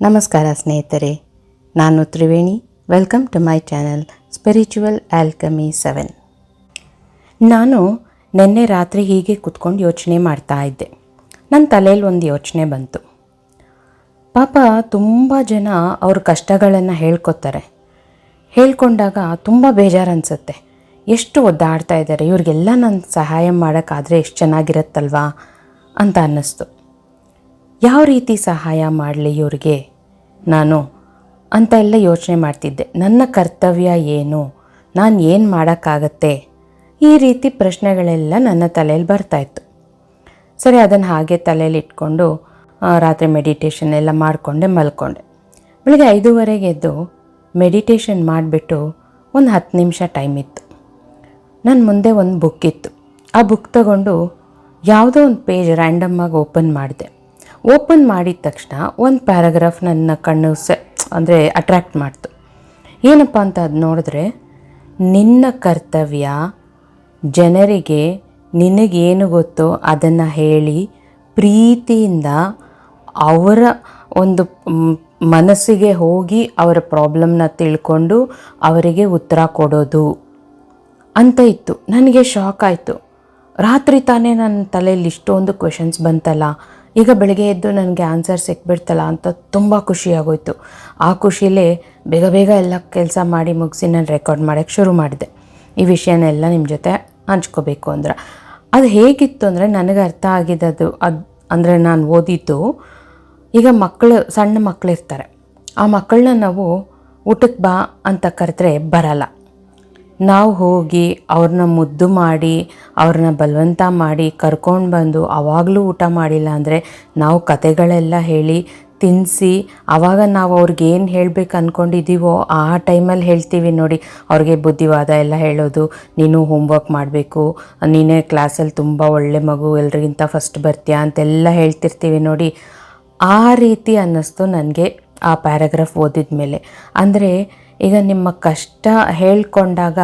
ನಮಸ್ಕಾರ ಸ್ನೇಹಿತರೆ, ನಾನು Triveni. Welcome to my channel spiritual alchemy 7. ನಾನು ನಿನ್ನೆ ರಾತ್ರಿ ಹೀಗೆ ಕೂತ್ಕೊಂಡು ಯೋಚನೆ ಮಾಡ್ತಾ ಇದ್ದೆ. ನನ್ನ ತಲೆಯಲ್ಲಿ ಒಂದು ಯೋಚನೆ ಬಂತು. ಪಾಪ ತುಂಬ ಜನ ಅವ್ರ ಕಷ್ಟಗಳನ್ನು ಹೇಳ್ಕೊಂಡಾಗ ತುಂಬ ಬೇಜಾರು ಅನಿಸುತ್ತೆ. ಎಷ್ಟು ಒದ್ದಾಡ್ತಾ ಇದ್ದಾರೆ, ಇವ್ರಿಗೆಲ್ಲ ನಾನು ಸಹಾಯ ಮಾಡೋಕ್ಕಾದರೆ ಎಷ್ಟು ಚೆನ್ನಾಗಿರುತ್ತಲ್ವಾ ಅಂತ ಅನ್ನಿಸ್ತು. ಯಾವ ರೀತಿ ಸಹಾಯ ಮಾಡಲಿ ಇವ್ರಿಗೆ ನಾನು ಅಂತ ಎಲ್ಲ ಯೋಚನೆ ಮಾಡ್ತಿದ್ದೆ. ನನ್ನ ಕರ್ತವ್ಯ ಏನು, ನಾನು ಏನು ಮಾಡೋಕ್ಕಾಗತ್ತೆ, ಈ ರೀತಿ ಪ್ರಶ್ನೆಗಳೆಲ್ಲ ನನ್ನ ತಲೆಯಲ್ಲಿ ಬರ್ತಾಯಿತ್ತು. ಸರಿ, ಅದನ್ನು ಹಾಗೆ ತಲೆಯಲ್ಲಿ ಇಟ್ಕೊಂಡು ರಾತ್ರಿ ಮೆಡಿಟೇಷನ್ ಎಲ್ಲ ಮಾಡಿಕೊಂಡೆ ಮಲ್ಕೊಂಡೆ. ಬೆಳಗ್ಗೆ 5:30 ಎದ್ದು ಮೆಡಿಟೇಷನ್ ಮಾಡಿಬಿಟ್ಟು ಒಂದು 10 ನಿಮಿಷ ಟೈಮ್ ಇತ್ತು. ನನ್ನ ಮುಂದೆ ಒಂದು ಬುಕ್ ಇತ್ತು. ಆ ಬುಕ್ ತಗೊಂಡು ಯಾವುದೋ ಒಂದು ಪೇಜ್ ರ್ಯಾಂಡಮ್ಮಾಗಿ ಓಪನ್ ಮಾಡಿದ ತಕ್ಷಣ ಒಂದು ಪ್ಯಾರಾಗ್ರಾಫ್ ನನ್ನ ಕಣ್ಣು ಅಟ್ರ್ಯಾಕ್ಟ್ ಮಾಡ್ತು. ಏನಪ್ಪ ಅಂತ ಅದು ನೋಡಿದ್ರೆ, ನಿನ್ನ ಕರ್ತವ್ಯ ಜನರಿಗೆ ನಿನಗೇನು ಗೊತ್ತೋ ಅದನ್ನು ಹೇಳಿ ಪ್ರೀತಿಯಿಂದ ಅವರ ಒಂದು ಮನಸ್ಸಿಗೆ ಹೋಗಿ ಅವರ ಪ್ರಾಬ್ಲಮ್ನ ತಿಳ್ಕೊಂಡು ಅವರಿಗೆ ಉತ್ತರ ಕೊಡೋದು ಅಂತ ಇತ್ತು. ನನಗೆ ಶಾಕ್ ಆಯಿತು. ರಾತ್ರಿ ತಾನೇ ನನ್ನ ತಲೆಯಲ್ಲಿ ಇಷ್ಟೊಂದು ಕ್ವೆಶನ್ಸ್ ಬಂತಲ್ಲ, ಈಗ ಬೆಳಗ್ಗೆ ಎದ್ದು ನನಗೆ ಆನ್ಸರ್ ಸಿಕ್ಬಿಡ್ತಲ್ಲ ಅಂತ ತುಂಬ ಖುಷಿಯಾಗೋಯ್ತು. ಆ ಖುಷಿಲೇ ಬೇಗ ಎಲ್ಲ ಕೆಲಸ ಮಾಡಿ ಮುಗಿಸಿ ನಾನು ರೆಕಾರ್ಡ್ ಮಾಡೋಕ್ಕೆ ಶುರು ಮಾಡಿದೆ. ಈ ವಿಷಯನೆಲ್ಲ ನಿಮ್ಮ ಜೊತೆ ಹಂಚ್ಕೋಬೇಕು ಅಂದ್ರೆ ಅದು ಹೇಗಿತ್ತು ಅಂದರೆ, ನನಗೆ ಅರ್ಥ ಆಗಿದ್ದು ಅಂದರೆ ನಾನು ಓದಿದ್ದು, ಈಗ ಸಣ್ಣ ಮಕ್ಕಳಿರ್ತಾರೆ. ಆ ಮಕ್ಕಳನ್ನ ನಾವು ಊಟಕ್ಕೆ ಬಾ ಅಂತ ಕರೆದ್ರೆ ಬರಲ್ಲ. ನಾವು ಹೋಗಿ ಅವ್ರನ್ನ ಮುದ್ದು ಮಾಡಿ ಅವ್ರನ್ನ ಬಲವಂತ ಮಾಡಿ ಕರ್ಕೊಂಡು ಬಂದು ಆವಾಗಲೂ ಊಟ ಮಾಡಿಲ್ಲ ಅಂದರೆ ನಾವು ಕತೆಗಳೆಲ್ಲ ಹೇಳಿ ತಿನ್ನಿಸಿ, ಆವಾಗ ನಾವು ಅವ್ರಿಗೆ ಏನು ಹೇಳಬೇಕು ಅಂದ್ಕೊಂಡಿದ್ದೀವೋ ಆ ಟೈಮಲ್ಲಿ ಹೇಳ್ತೀವಿ ನೋಡಿ. ಅವ್ರಿಗೆ ಬುದ್ಧಿವಾದ ಎಲ್ಲ ಹೇಳೋದು, ನೀನು ಹೋಮ್ವರ್ಕ್ ಮಾಡಬೇಕು, ನೀನೇ ಕ್ಲಾಸಲ್ಲಿ ತುಂಬ ಒಳ್ಳೆ ಮಗು, ಎಲ್ರಿಗಿಂತ ಫಸ್ಟ್ ಬರ್ತೀಯಾ ಅಂತೆಲ್ಲ ಹೇಳ್ತಿರ್ತೀವಿ ನೋಡಿ. ಆ ರೀತಿ ಅನ್ನಿಸ್ತು ನನಗೆ ಆ ಪ್ಯಾರಾಗ್ರಾಫ್ ಓದಿದ ಮೇಲೆ. ಅಂದರೆ ಈಗ ನಿಮ್ಮ ಕಷ್ಟ ಹೇಳ್ಕೊಂಡಾಗ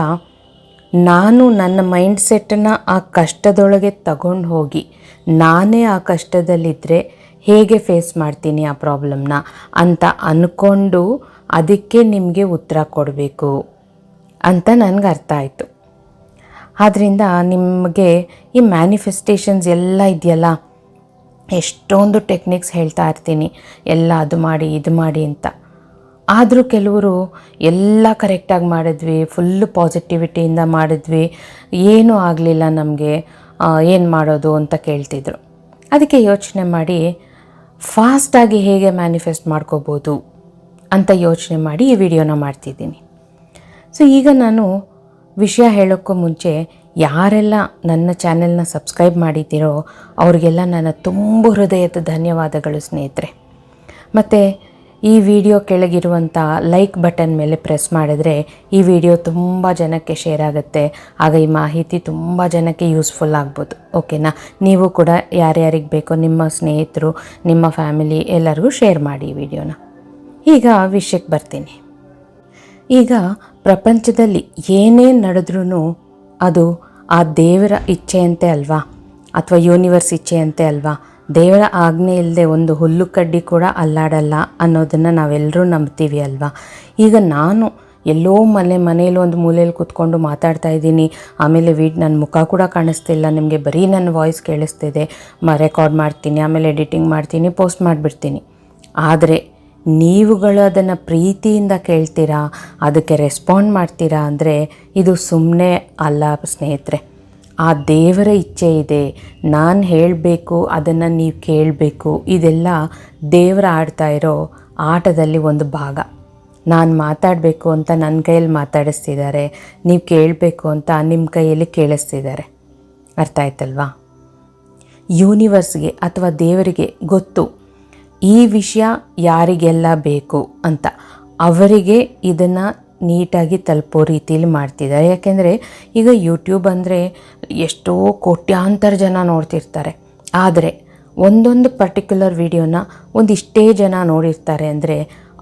ನಾನು ನನ್ನ ಮೈಂಡ್ಸೆಟ್ಟನ್ನು ಆ ಕಷ್ಟದೊಳಗೆ ತಗೊಂಡು ಹೋಗಿ ನಾನೇ ಆ ಕಷ್ಟದಲ್ಲಿದ್ದರೆ ಹೇಗೆ ಫೇಸ್ ಮಾಡ್ತೀನಿ ಆ ಪ್ರಾಬ್ಲಮ್ನ ಅಂತ ಅಂದ್ಕೊಂಡು ಅದಕ್ಕೆ ನಿಮಗೆ ಉತ್ತರ ಕೊಡಬೇಕು ಅಂತ ನನಗೆ ಅರ್ಥ ಆಯಿತು. ಆದ್ದರಿಂದ ನಿಮಗೆ ಈ ಮ್ಯಾನಿಫೆಸ್ಟೇಷನ್ಸ್ ಎಲ್ಲ ಇದೆಯಲ್ಲ, ಎಷ್ಟೊಂದು ಟೆಕ್ನಿಕ್ಸ್ ಹೇಳ್ತಾ ಇರ್ತೀನಿ, ಎಲ್ಲ ಅದು ಮಾಡಿ ಇದು ಮಾಡಿ ಅಂತ. ಆದರೂ ಕೆಲವರು ಎಲ್ಲ ಕರೆಕ್ಟಾಗಿ ಮಾಡಿದ್ವಿ, ಫುಲ್ಲು ಪಾಸಿಟಿವಿಟಿಯಿಂದ ಮಾಡಿದ್ವಿ, ಏನೂ ಆಗಲಿಲ್ಲ, ನಮಗೆ ಏನು ಮಾಡೋದು ಅಂತ ಕೇಳ್ತಿದ್ರು. ಅದಕ್ಕೆ ಯೋಚನೆ ಮಾಡಿ ಫಾಸ್ಟಾಗಿ ಹೇಗೆ ಮ್ಯಾನಿಫೆಸ್ಟ್ ಮಾಡ್ಕೋಬೋದು ಅಂತ ಯೋಚನೆ ಮಾಡಿ ಈ ವಿಡಿಯೋನ ಮಾಡ್ತಿದ್ದೀನಿ. ಸೊ ಈಗ ನಾನು ವಿಷಯ ಹೇಳೋಕ್ಕೂ ಮುಂಚೆ ಯಾರೆಲ್ಲ ನನ್ನ ಚಾನೆಲ್ನ ಸಬ್ಸ್ಕ್ರೈಬ್ ಮಾಡಿದ್ದೀರೋ ಅವ್ರಿಗೆಲ್ಲ ನನ್ನ ತುಂಬ ಹೃದಯದ ಧನ್ಯವಾದಗಳು ಸ್ನೇಹಿತರೆ. ಮತ್ತು ಈ ವಿಡಿಯೋ ಕೆಳಗಿರುವಂಥ ಲೈಕ್ ಬಟನ್ ಮೇಲೆ ಪ್ರೆಸ್ ಮಾಡಿದ್ರೆ ಈ ವಿಡಿಯೋ ತುಂಬ ಜನಕ್ಕೆ ಶೇರ್ ಆಗುತ್ತೆ. ಆಗ ಈ ಮಾಹಿತಿ ತುಂಬ ಜನಕ್ಕೆ ಯೂಸ್ಫುಲ್ ಆಗ್ಬೋದು. ಓಕೆನಾ? ನೀವು ಕೂಡ ಯಾರ್ಯಾರಿಗೆ ಬೇಕೋ ನಿಮ್ಮ ಸ್ನೇಹಿತರು, ನಿಮ್ಮ ಫ್ಯಾಮಿಲಿ ಎಲ್ಲರಿಗೂ ಶೇರ್ ಮಾಡಿ ಈ ವಿಡಿಯೋನ. ಈಗ ವಿಷಯಕ್ಕೆ ಬರ್ತೀನಿ. ಈಗ ಪ್ರಪಂಚದಲ್ಲಿ ಏನೇನು ನಡೆದ್ರೂ ಅದು ಆ ದೇವರ ಇಚ್ಛೆಯಂತೆ ಅಲ್ವಾ, ಅಥವಾ ಯೂನಿವರ್ಸ್ ಇಚ್ಛೆಯಂತೆ ಅಲ್ವಾ. ದೇವರ ಆಜ್ಞೆ ಇಲ್ಲದೆ ಒಂದು ಹುಲ್ಲು ಕಡ್ಡಿ ಕೂಡ ಅಲ್ಲಾಡಲ್ಲ ಅನ್ನೋದನ್ನು ನಾವೆಲ್ಲರೂ ನಂಬ್ತೀವಿ ಅಲ್ವಾ. ಈಗ ನಾನು ಎಲ್ಲೋ ಮನೇಲಿ ಒಂದು ಮೂಲೆಯಲ್ಲಿ ಕೂತ್ಕೊಂಡು ಮಾತಾಡ್ತಾ ಇದ್ದೀನಿ, ಆಮೇಲೆ ನನ್ನ ಮುಖ ಕೂಡ ಕಾಣಿಸ್ತಿಲ್ಲ ನಿಮಗೆ, ಬರೀ ನನ್ನ ವಾಯ್ಸ್ ಕೇಳಿಸ್ತಿದೆ, ರೆಕಾರ್ಡ್ ಮಾಡ್ತೀನಿ, ಆಮೇಲೆ ಎಡಿಟಿಂಗ್ ಮಾಡ್ತೀನಿ, ಪೋಸ್ಟ್ ಮಾಡಿಬಿಡ್ತೀನಿ. ಆದರೆ ನೀವುಗಳು ಅದನ್ನು ಪ್ರೀತಿಯಿಂದ ಕೇಳ್ತೀರಾ, ಅದಕ್ಕೆ ರೆಸ್ಪಾಂಡ್ ಮಾಡ್ತೀರಾ ಅಂದರೆ ಇದು ಸುಮ್ಮನೆ ಅಲ್ಲ ಸ್ನೇಹಿತರೆ. ಆ ದೇವರ ಇಚ್ಛೆ ಇದೆ, ನಾನು ಹೇಳಬೇಕು, ಅದನ್ನು ನೀವು ಕೇಳಬೇಕು. ಇದೆಲ್ಲ ದೇವರ ಆಡ್ತಾ ಇರೋ ಆಟದಲ್ಲಿ ಒಂದು ಭಾಗ. ನಾನು ಮಾತಾಡಬೇಕು ಅಂತ ನನ್ನ ಕೈಯಲ್ಲಿ ಮಾತಾಡಿಸ್ತಿದ್ದಾರೆ, ನೀವು ಕೇಳಬೇಕು ಅಂತ ನಿಮ್ಮ ಕೈಯಲ್ಲಿ ಕೇಳಿಸ್ತಿದ್ದಾರೆ. ಅರ್ಥ ಆಯ್ತಲ್ವಾ? ಯೂನಿವರ್ಸ್ಗೆ ಅಥವಾ ದೇವರಿಗೆ ಗೊತ್ತು ಈ ವಿಷಯ ಯಾರಿಗೆಲ್ಲ ಬೇಕು ಅಂತ. ಅವರಿಗೆ ಇದನ್ನು ನೀಟಾಗಿ ತಲುಪೋ ರೀತಿಯಲ್ಲಿ ಮಾಡ್ತಿದ್ದಾರೆ. ಯಾಕೆಂದರೆ ಈಗ ಯೂಟ್ಯೂಬ್ ಅಂದರೆ ಎಷ್ಟೋ ಕೋಟ್ಯಾಂತರ ಜನ ನೋಡ್ತಿರ್ತಾರೆ. ಆದರೆ ಒಂದೊಂದು ಪರ್ಟಿಕ್ಯುಲರ್ ವಿಡಿಯೋನ ಒಂದಿಷ್ಟೇ ಜನ ನೋಡಿರ್ತಾರೆ ಅಂದರೆ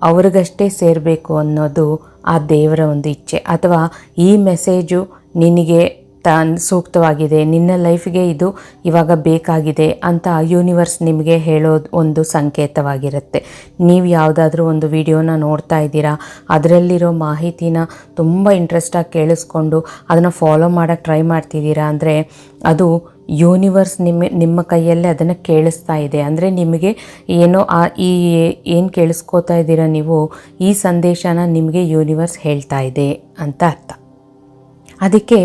ಅವ್ರಿಗಷ್ಟೇ ಸೇರಬೇಕು ಅನ್ನೋದು ಆ ದೇವರ ಒಂದು ಇಚ್ಛೆ. ಅಥವಾ ಈ ಮೆಸೇಜು ನಿನಗೆ ಸೂಕ್ತವಾಗಿದೆ, ನಿನ್ನ ಲೈಫ್ಗೆ ಇದು ಇವಾಗ ಬೇಕಾಗಿದೆ ಅಂತ ಯೂನಿವರ್ಸ್ ನಿಮಗೆ ಹೇಳೋದು ಒಂದು ಸಂಕೇತವಾಗಿರುತ್ತೆ. ನೀವು ಯಾವುದಾದ್ರೂ ಒಂದು ವಿಡಿಯೋನ ನೋಡ್ತಾ ಇದ್ದೀರಾ, ಅದರಲ್ಲಿರೋ ಮಾಹಿತಿನ ತುಂಬ ಇಂಟ್ರೆಸ್ಟಾಗಿ ಕೇಳಿಸ್ಕೊಂಡು ಅದನ್ನು ಫಾಲೋ ಮಾಡೋಕ್ಕೆ ಟ್ರೈ ಮಾಡ್ತಿದ್ದೀರಾ ಅಂದರೆ ಅದು ಯೂನಿವರ್ಸ್ ನಿಮ್ಮ ಕೈಯಲ್ಲೇ ಅದನ್ನು ಕೇಳಿಸ್ತಾ ಇದೆ. ಅಂದರೆ ನಿಮಗೆ ಏನೋ ಏನು ಕೇಳಿಸ್ಕೋತಾ ಇದ್ದೀರಾ ನೀವು, ಈ ಸಂದೇಶನ ನಿಮಗೆ ಯೂನಿವರ್ಸ್ ಹೇಳ್ತಾ ಇದೆ ಅಂತ ಅರ್ಥ. ಅದಕ್ಕೆ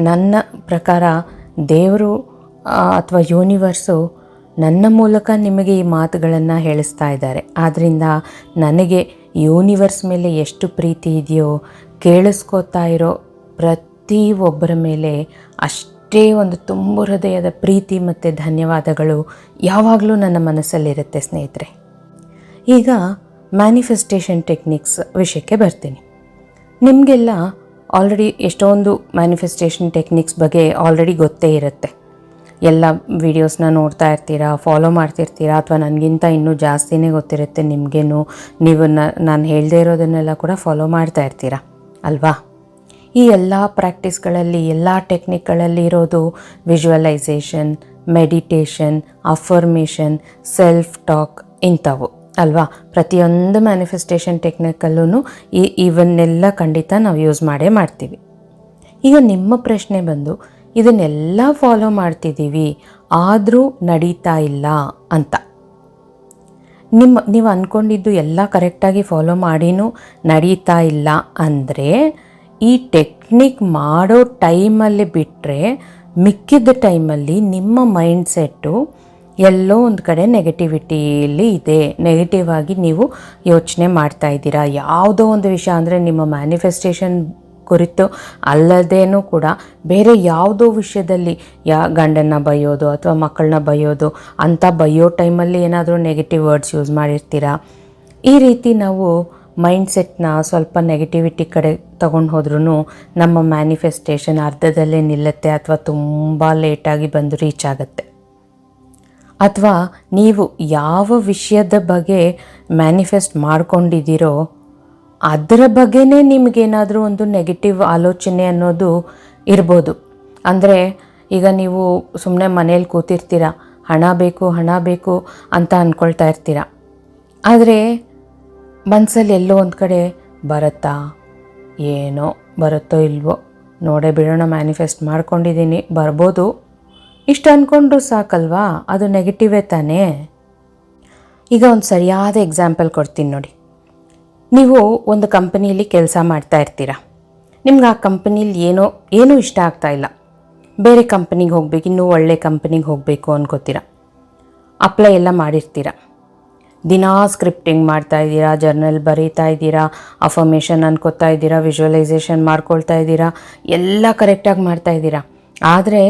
ನನ್ನ ಪ್ರಕಾರ ದೇವರು ಅಥವಾ ಯೂನಿವರ್ಸು ನನ್ನ ಮೂಲಕ ನಿಮಗೆ ಈ ಮಾತುಗಳನ್ನು ಹೇಳಿಸ್ತಾ ಇದ್ದಾರೆ. ಆದ್ದರಿಂದ ನನಗೆ ಯೂನಿವರ್ಸ್ ಮೇಲೆ ಎಷ್ಟು ಪ್ರೀತಿ ಇದೆಯೋ, ಕೇಳಿಸ್ಕೋತಾ ಇರೋ ಪ್ರತಿಯೊಬ್ಬರ ಮೇಲೆ ಅಷ್ಟೇ ಒಂದು ತುಂಬು ಹೃದಯದ ಪ್ರೀತಿ ಮತ್ತು ಧನ್ಯವಾದಗಳು ಯಾವಾಗಲೂ ನನ್ನ ಮನಸ್ಸಲ್ಲಿರುತ್ತೆ ಸ್ನೇಹಿತರೆ. ಈಗ ಮ್ಯಾನಿಫೆಸ್ಟೇಷನ್ ಟೆಕ್ನಿಕ್ಸ್ ವಿಷಯಕ್ಕೆ ಬರ್ತೀನಿ. ನಿಮಗೆಲ್ಲ ಆಲ್ರೆಡಿ ಎಷ್ಟೊಂದು ಮ್ಯಾನಿಫೆಸ್ಟೇಷನ್ ಟೆಕ್ನಿಕ್ಸ್ ಬಗ್ಗೆ ಆಲ್ರೆಡಿ ಗೊತ್ತೇ ಇರುತ್ತೆ. ಎಲ್ಲ ವೀಡಿಯೋಸ್ನ ನೋಡ್ತಾ ಇರ್ತೀರಾ, ಫಾಲೋ ಮಾಡ್ತಿರ್ತೀರಾ, ಅಥವಾ ನನಗಿಂತ ಇನ್ನೂ ಜಾಸ್ತಿನೇ ಗೊತ್ತಿರುತ್ತೆ ನಿಮಗೇನು. ನೀವು ನಾನು ಹೇಳದೇ ಇರೋದನ್ನೆಲ್ಲ ಕೂಡ ಫಾಲೋ ಮಾಡ್ತಾ ಇರ್ತೀರಾ ಅಲ್ವಾ. ಈ ಎಲ್ಲ ಪ್ರಾಕ್ಟೀಸ್ಗಳಲ್ಲಿ, ಎಲ್ಲ ಟೆಕ್ನಿಕ್ಗಳಲ್ಲಿ ಇರೋದು visualisation, meditation, affirmation, self talk ಇಂಥವು ಅಲ್ವಾ. ಪ್ರತಿಯೊಂದು ಮ್ಯಾನಿಫೆಸ್ಟೇಷನ್ ಟೆಕ್ನಿಕಲ್ಲೂ ಇವನ್ನೆಲ್ಲ ಖಂಡಿತ ನಾವು ಯೂಸ್ ಮಾಡ್ತೀವಿ. ಈಗ ನಿಮ್ಮ ಪ್ರಶ್ನೆ ಬಂದು, ಇದನ್ನೆಲ್ಲ ಫಾಲೋ ಮಾಡ್ತಿದ್ದೀವಿ ಆದರೂ ನಡೀತಾ ಇಲ್ಲ ಅಂತ. ನೀವು ಅಂದ್ಕೊಂಡಿದ್ದು ಎಲ್ಲ ಕರೆಕ್ಟಾಗಿ ಫಾಲೋ ಮಾಡಿನೂ ನಡೀತಾ ಇಲ್ಲ ಅಂದರೆ ಈ ಟೆಕ್ನಿಕ್ ಮಾಡೋ ಟೈಮಲ್ಲಿ ಬಿಟ್ಟರೆ ಮಿಕ್ಕಿದ ಟೈಮಲ್ಲಿ ನಿಮ್ಮ ಮೈಂಡ್ಸೆಟ್ಟು ಎಲ್ಲೋ ಒಂದು ಕಡೆ ನೆಗೆಟಿವಿಟಿಯಲ್ಲಿ ಇದೆ. ನೆಗೆಟಿವ್ ಆಗಿ ನೀವು ಯೋಚನೆ ಮಾಡ್ತಾ ಇದ್ದೀರಾ. ಯಾವುದೋ ಒಂದು ವಿಷಯ ಅಂದರೆ ನಿಮ್ಮ ಮ್ಯಾನಿಫೆಸ್ಟೇಷನ್ ಕುರಿತು ಅಲ್ಲದೇನೂ ಕೂಡ ಬೇರೆ ಯಾವುದೋ ವಿಷಯದಲ್ಲಿ ಗಂಡನ್ನ ಬೈಯೋದು ಅಥವಾ ಮಕ್ಕಳನ್ನ ಬೈಯೋದು ಅಂತ ಬೈಯೋ ಟೈಮಲ್ಲಿ ಏನಾದರೂ ನೆಗೆಟಿವ್ ವರ್ಡ್ಸ್ ಯೂಸ್ ಮಾಡಿರ್ತೀರಾ. ಈ ರೀತಿ ನಾವು ಮೈಂಡ್ಸೆಟ್ನ ಸ್ವಲ್ಪ ನೆಗೆಟಿವಿಟಿ ಕಡೆ ತೊಗೊಂಡು ಹೋದ್ರೂ ನಮ್ಮ ಮ್ಯಾನಿಫೆಸ್ಟೇಷನ್ ಅರ್ಧದಲ್ಲೇ ನಿಲ್ಲುತ್ತೆ ಅಥವಾ ತುಂಬ ಲೇಟಾಗಿ ಬಂದು ರೀಚ್ ಆಗುತ್ತೆ. ಅಥವಾ ನೀವು ಯಾವ ವಿಷಯದ ಬಗ್ಗೆ ಮ್ಯಾನಿಫೆಸ್ಟ್ ಮಾಡ್ಕೊಂಡಿದ್ದೀರೋ ಅದರ ಬಗ್ಗೆನೇ ನಿಮಗೇನಾದರೂ ಒಂದು ನೆಗೆಟಿವ್ ಆಲೋಚನೆ ಅನ್ನೋದು ಇರ್ಬೋದು. ಅಂದರೆ ಈಗ ನೀವು ಸುಮ್ಮನೆ ಮನೇಲಿ ಕೂತಿರ್ತೀರ, ಹಣ ಬೇಕು ಅಂತ ಅಂದ್ಕೊಳ್ತಾ ಇರ್ತೀರ. ಆದರೆ ಮನಸ್ಸಲ್ಲಿ ಎಲ್ಲೋ ಒಂದು ಕಡೆ ಬರುತ್ತೋ ಇಲ್ವೋ ನೋಡೇ ಬಿಡೋಣ, ಮ್ಯಾನಿಫೆಸ್ಟ್ ಮಾಡ್ಕೊಂಡಿದ್ದೀನಿ, ಬರ್ಬೋದು, ಇಷ್ಟು ಅಂದ್ಕೊಂಡ್ರು ಸಾಕಲ್ವಾ, ಅದು ನೆಗೆಟಿವೇ ತಾನೇ. ಈಗ ಒಂದು ಸರಿಯಾದ ಎಕ್ಸಾಂಪಲ್ ಕೊಡ್ತೀನಿ ನೋಡಿ. ನೀವು ಒಂದು ಕಂಪನಿಯಲ್ಲಿ ಕೆಲಸ ಮಾಡ್ತಾ ಇರ್ತೀರ. ನಿಮ್ಗೆ ಆ ಕಂಪನಿಲಿ ಏನೂ ಇಷ್ಟ ಆಗ್ತಾ ಇಲ್ಲ, ಬೇರೆ ಕಂಪನಿಗೆ ಹೋಗ್ಬೇಕು, ಇನ್ನೂ ಒಳ್ಳೆ ಕಂಪನಿಗೆ ಹೋಗಬೇಕು ಅನ್ಕೋತೀರ. ಅಪ್ಲೈ ಎಲ್ಲ ಮಾಡಿರ್ತೀರ, ದಿನಾ ಸ್ಕ್ರಿಪ್ಟಿಂಗ್ ಮಾಡ್ತಾ ಇದ್ದೀರಾ, ಜರ್ನಲ್ ಬರೀತಾ ಇದ್ದೀರಾ, ಅಫರ್ಮೇಷನ್ ಅನ್ಕೋತಾ ಇದ್ದೀರಾ, ವಿಜುವಲೈಸೇಷನ್ ಮಾಡ್ಕೊಳ್ತಾ ಇದ್ದೀರಾ, ಎಲ್ಲ ಕರೆಕ್ಟಾಗಿ ಮಾಡ್ತಾ ಇದ್ದೀರಾ. ಆದರೆ